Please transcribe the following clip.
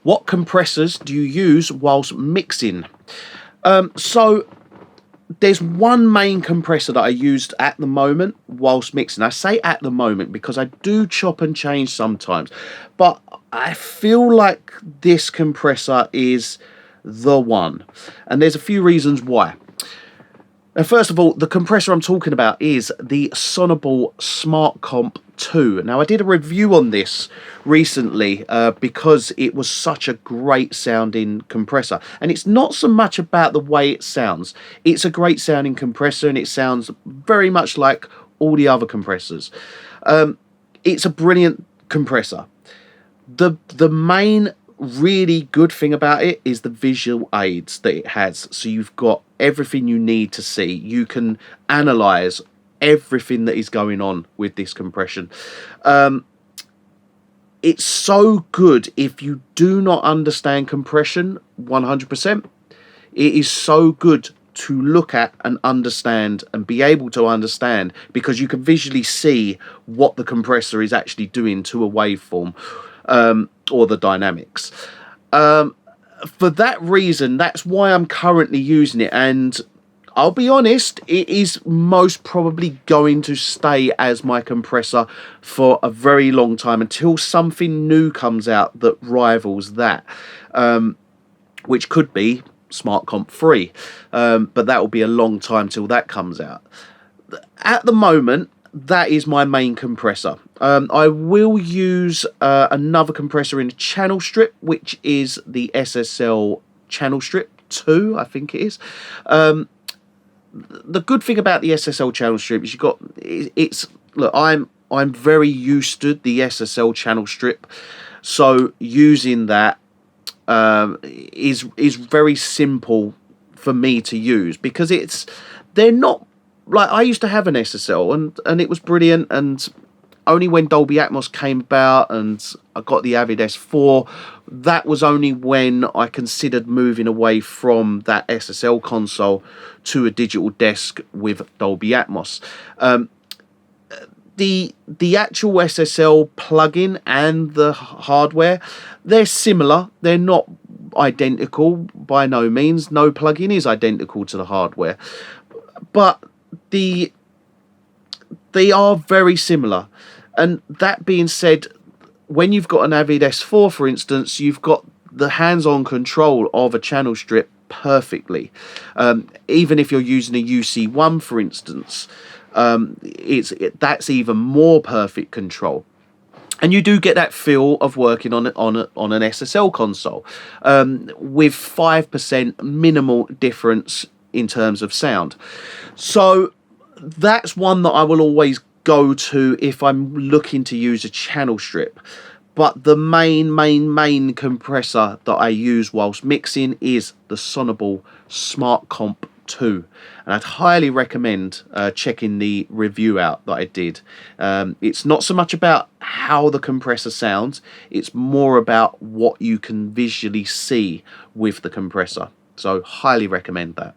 What compressors do you use whilst mixing? So there's one main compressor that I used at the moment whilst mixing. I say at the moment because I do chop and change sometimes, but I feel like this compressor is the one, and there's a few reasons why. Now, first of all, the compressor I'm talking about is the Sonable Smart Comp 2. Now, I did a review on this recently because it was such a great sounding compressor. And it's not so much about the way it sounds. It's a great sounding compressor and it sounds very much like all the other compressors. It's a brilliant compressor. The main really good thing about it is the visual aids that it has. So you've got everything you need to see. You can analyze everything that is going on with this compression. It's so good if you do not understand compression 100%. It is so good to look at and understand and be able to understand, because you can visually see what the compressor is actually doing to a waveform or the dynamics. For that reason, that's why I'm currently using it, and I'll be honest, it is most probably going to stay as my compressor for a very long time until something new comes out that rivals that, which could be Smart Comp 3, but that will be a long time till that comes out. At the moment, that is my main compressor. I will use another compressor in a channel strip, which is the SSL channel strip 2, I think it is. The good thing about the SSL channel strip is look, I'm very used to the SSL channel strip, so using that is very simple for me to use, because they're not like, I used to have an SSL and it was brilliant, and only when Dolby Atmos came about and I got the Avid S4, that was only when I considered moving away from that SSL console to a digital desk with Dolby Atmos. The actual SSL plugin and the hardware, they're similar. They're not identical by no means. No plugin is identical to the hardware, but they are very similar. And that being said, when you've got an Avid S4, for instance, you've got the hands-on control of a channel strip perfectly. Even if you're using a UC1, for instance, that's even more perfect control. And you do get that feel of working on an SSL console with 5% minimal difference in terms of sound. So that's one that I will always go to if I'm looking to use a channel strip. But the main compressor that I use whilst mixing is the Sonable Smart Comp 2, and I'd highly recommend checking the review out that I did. It's not so much about how the compressor sounds, it's more about what you can visually see with the compressor, so highly recommend that.